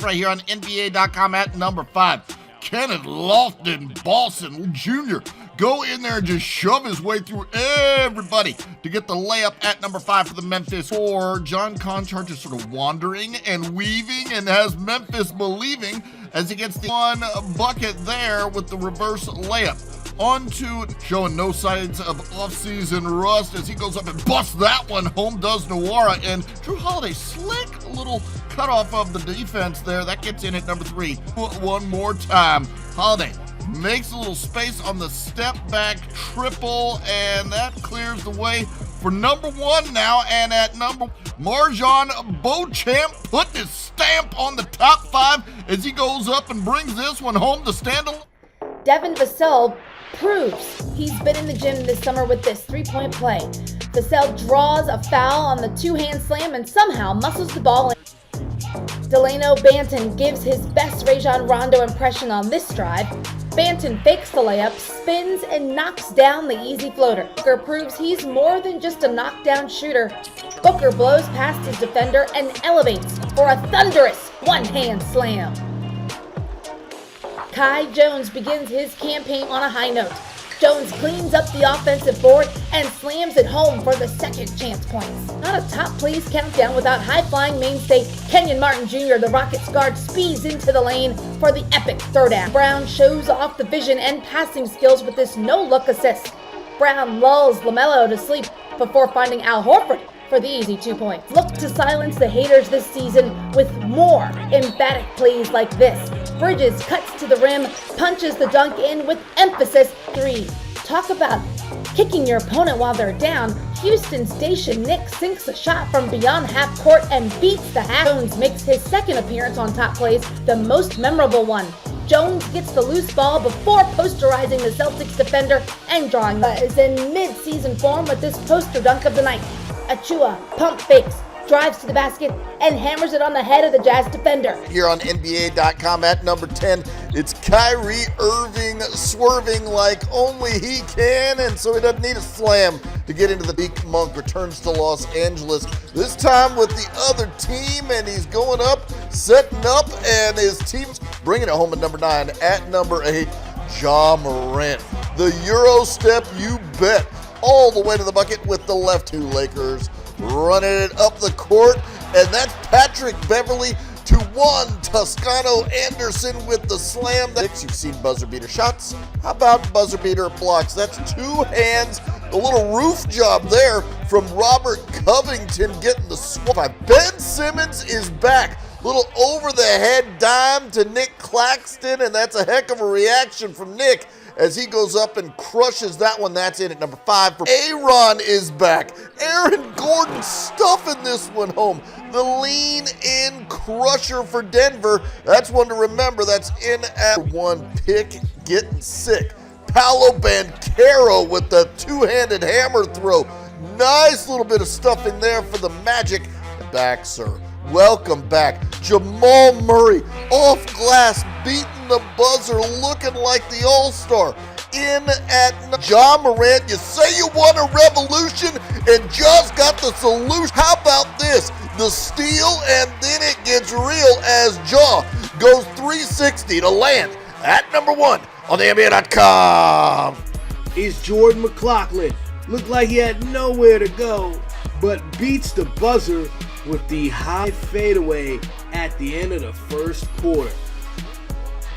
right here on NBA.com at number 5. Kenneth Lofton Boston Jr. go in there and just shove his way through everybody to get the layup at number 5 for the Memphis. Or John Conchar just sort of wandering and weaving and has Memphis believing as he gets the one bucket there with the reverse layup. On to showing no signs of offseason rust as he goes up and busts that one home, does Nwora, and Drew Holiday slick little cutoff of the defense there. That gets in at number 3. One more time. Holiday makes a little space on the step back triple, and that clears the way for number 1 now. And at number, Marjon Beauchamp putting his stamp on the top 5 as he goes up and brings this one home to stand alone. Devin Vassell proves he's been in the gym this summer with this three-point play. Vassell draws a foul on the two-hand slam and somehow muscles the ball in. Delano Banton gives his best Rajon Rondo impression on this drive. Banton fakes the layup, spins, and knocks down the easy floater. Booker proves he's more than just a knockdown shooter. Booker blows past his defender and elevates for a thunderous one-hand slam. Kai Jones begins his campaign on a high note. Jones cleans up the offensive board and slams it home for the second chance points. Not a top please countdown without high-flying mainstay Kenyon Martin Jr. The Rockets guard speeds into the lane for the epic third down. Brown shows off the vision and passing skills with this no-look assist. Brown lulls LaMelo to sleep before finding Al Horford for the easy 2 points. Look to silence the haters this season with more emphatic plays like this. Bridges cuts to the rim, punches the dunk in with emphasis. 3. Talk about kicking your opponent while they're down. Houston station Nick sinks a shot from beyond half court and beats the half. Jones makes his second appearance on top plays, the most memorable one. Jones gets the loose ball before posterizing the Celtics defender and drawing is in mid-season form with this poster dunk of the night. Achua pump fakes, drives to the basket, and hammers it on the head of the Jazz defender. Here on NBA.com at number 10, it's Kyrie Irving swerving like only he can, and so he doesn't need a slam to get into the Beak Monk. Returns to Los Angeles, this time with the other team, and he's going up, setting up, and his team's bringing it home at number 9. At number 8, Ja Morant. The Euro step, you bet, all the way to the bucket with the left. 2 Lakers running it up the court, and that's Patrick Beverly to 1 Toscano Anderson with the slam. You've seen buzzer beater shots. How about buzzer beater blocks? That's 2 hands. A little roof job there from Robert Covington getting the swap. Ben Simmons is back. Little over the head dime to Nick Claxton, and that's a heck of a reaction from Nick as he goes up and crushes that one. That's in at number 5. Aaron is back. Aaron Gordon stuffing this one home. The lean-in crusher for Denver. That's one to remember. That's in at 1 pick, getting sick. Paolo Banchero with the 2-handed hammer throw. Nice little bit of stuffing there for the Magic. Back, sir. Welcome back. Jamal Murray off glass, beating the buzzer, looking like the all-star. In at Ja Morant. You say you want a revolution, and Ja's got the solution. How about this? The steal, and then it gets real as Ja goes 360 to land at number 1 on the NBA.com. Is Jordan McLaughlin. Looked like he had nowhere to go, but beats the buzzer with the high fadeaway at the end of the first quarter.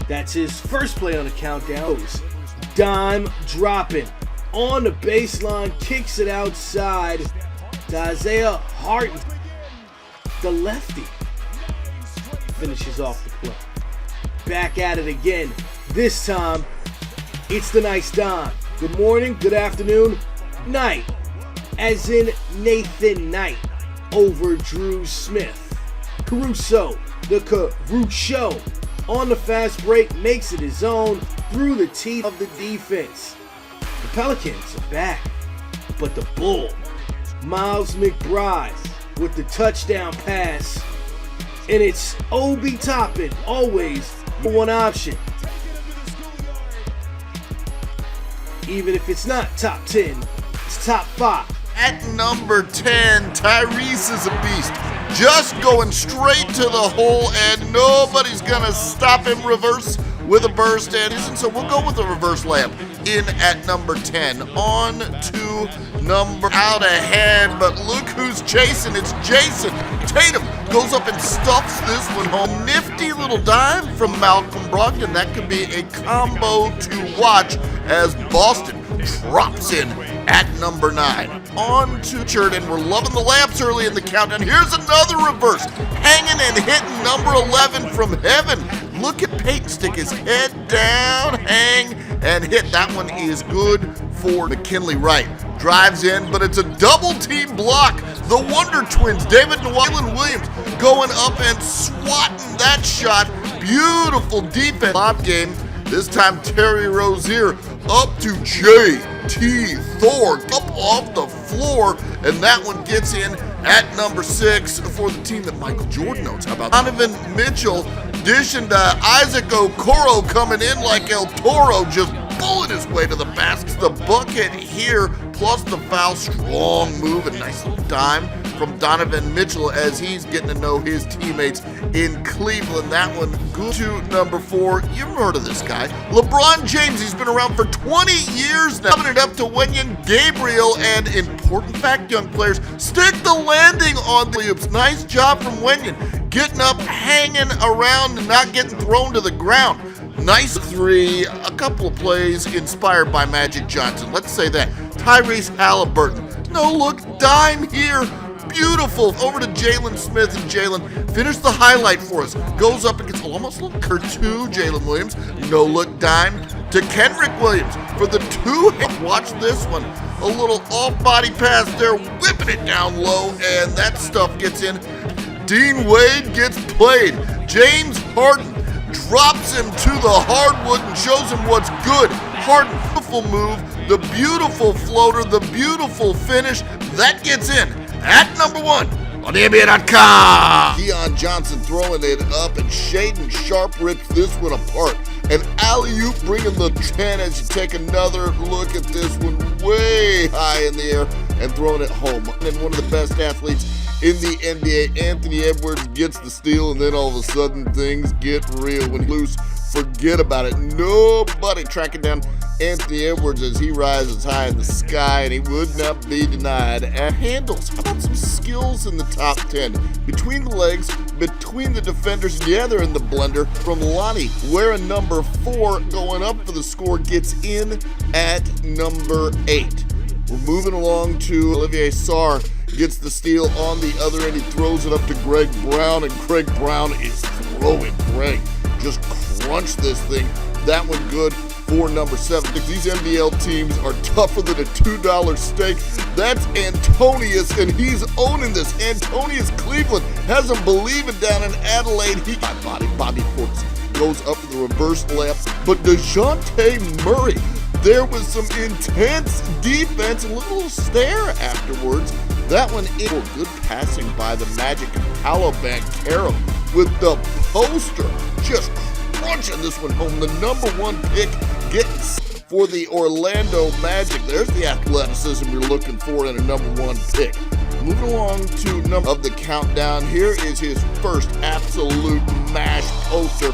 That's his first play on the countdown. Dime dropping on the baseline, kicks it outside to Isaiah Harden. The lefty finishes off the play. Back at it again. This time, it's the nice Dime. Good morning, good afternoon, night. As in Nathan Knight over Drew Smith. Caruso, the Caruso, on the fast break, makes it his own through the teeth of the defense. The Pelicans are back, but the Bull, Miles McBride with the touchdown pass, and it's Obi Toppin, always the one option. Even if it's not top 10, it's top 5. At number 10, Tyrese is a beast. just going straight to the hole, and nobody's gonna stop him. Reverse with a burst, and so we'll go with a reverse layup in at number 10. On to number out ahead, but look who's chasing. It's Jason Tatum. Goes up and stuffs this one home. Nifty little dime from Malcolm Brogdon. That could be a combo to watch as Boston drops in at number 9. On to Chert, and we're loving the layups early in the countdown. Here's another reverse. Hanging and hitting number 11 from heaven. Look at Peyton stick his head down, hang, and hit. That one is good for McKinley Wright. Drives in, but it's a double team block. The Wonder Twins, David and Waylon Williams, going up and swatting that shot. Beautiful defense. Lob game. This time Terry Rozier up to J.T. Thor, up off the floor, and that one gets in at number 6 for the team that Michael Jordan knows. How about Donovan Mitchell dishing to Isaac Okoro, coming in like El Toro, just pulling his way to the basket. The bucket here, plus the foul. Strong move, a nice little dime from Donovan Mitchell as he's getting to know his teammates in Cleveland. That one good to number 4. You've heard of this guy. LeBron James, he's been around for 20 years now. Coming it up to Wenyen Gabriel, and important fact, young players, stick the landing on the oops. Nice job from Wenyen. Getting up, hanging around, and not getting thrown to the ground. Nice 3, a couple of plays inspired by Magic Johnson. Let's say that. Tyrese Halliburton. No look, dime here. Beautiful. Over to Jalen Smith, and Jalen finished the highlight for us. Goes up and gets almost a little curve to Jalen Williams. No look dime to Kendrick Williams for the 2. Watch this one. A little off-body pass there, whipping it down low, and that stuff gets in. Dean Wade gets played. James Harden drops him to the hardwood and shows him what's good. Harden, beautiful move, the beautiful floater, the beautiful finish. That gets in at number 1 on the NBA.com. Keon Johnson throwing it up, and Shaden Sharp rips this one apart. And alley-oop bringing the 10 as you take another look at this one way high in the air and throwing it home. And one of the best athletes in the NBA, Anthony Edwards, gets the steal, and then all of a sudden things get real. When loose, forget about it. Nobody tracking down Anthony Edwards as he rises high in the sky, and he would not be denied. Handles, how about some skills in the top 10? Between the legs, between the defenders, yeah, they're in the blender. From Lonnie, wearing number 4, going up for the score, gets in at number 8. We're moving along to Olivier Sarr. Gets the steal on the other end. He throws it up to Greg Brown, and Greg Brown is throwing. Greg just crunched this thing. That one good for number 7. These NBL teams are tougher than a $2 steak. That's Antonius, and he's owning this. Antonius Cleveland has him believing down in Adelaide. Bobby Portis goes up for the reverse layup, but DeJounte Murray, there was some intense defense and a little stare afterwards. That one is good passing by the Magic, and Paolo Banchero with the poster, just crunching this one home. The number 1 pick gets for the Orlando Magic. There's the athleticism you're looking for in a number 1 pick. Moving along to number of the countdown. Here is his first absolute mash poster.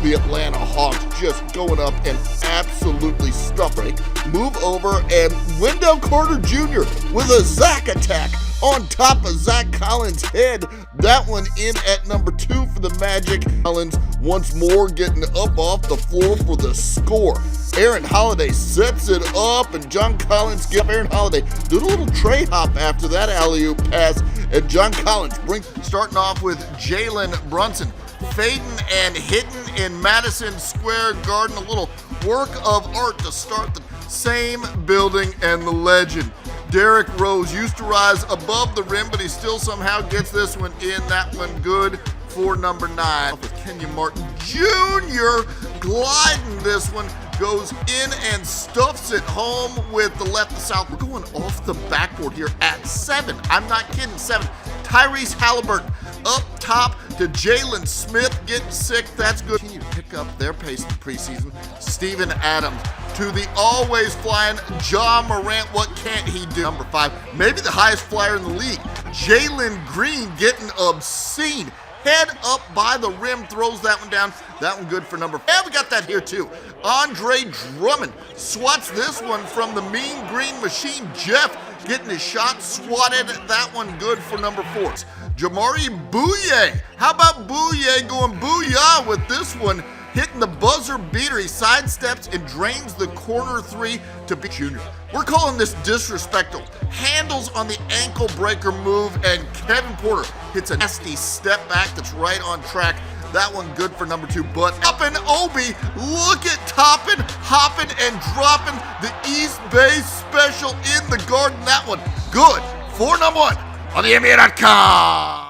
The Atlanta Hawks just going up and absolutely stuffing. Move over, and Wendell Carter Jr. with a Zach attack on top of Zach Collins' head. That one in at number 2 for the Magic. Collins once more getting up off the floor for the score. Aaron Holiday sets it up, and John Collins gets Aaron Holiday. Did a little tray hop after that alley-oop pass, and John Collins starting off with Jalen Brunson. Fading and hitting in Madison Square Garden. A little work of art to start the same building and the legend. Derrick Rose used to rise above the rim, but he still somehow gets this one in. That one good for number 9. With Kenyon Martin Jr. gliding this one. Goes in and stuffs it home with the left to south. We're going off the backboard here at 7. I'm not kidding, 7. Tyrese Halliburton up top to Jalen Smith getting sick. That's good. Continue to pick up their pace in the preseason. Steven Adams to the always flying Ja Morant. What can't he do? Number 5, maybe the highest flyer in the league. Jalen Green getting obscene. Head up by the rim, throws that one down. That one good for number 4. And we got that here too. Andre Drummond swats this one from the Mean Green Machine. Jeff getting his shot swatted. That one good for number 4. Jamari Bouye. How about Bouye going booyah with this one? Hitting the buzzer beater. He sidesteps and drains the corner 3 to beat Junior. We're calling this disrespectful. Handles on the ankle breaker move, and Kevin Porter hits a nasty step back that's right on track. That one good for number 2. But up in Obi, look at topping, hopping, and dropping the East Bay special in the Garden. That one good for number 1 on the NBA.com.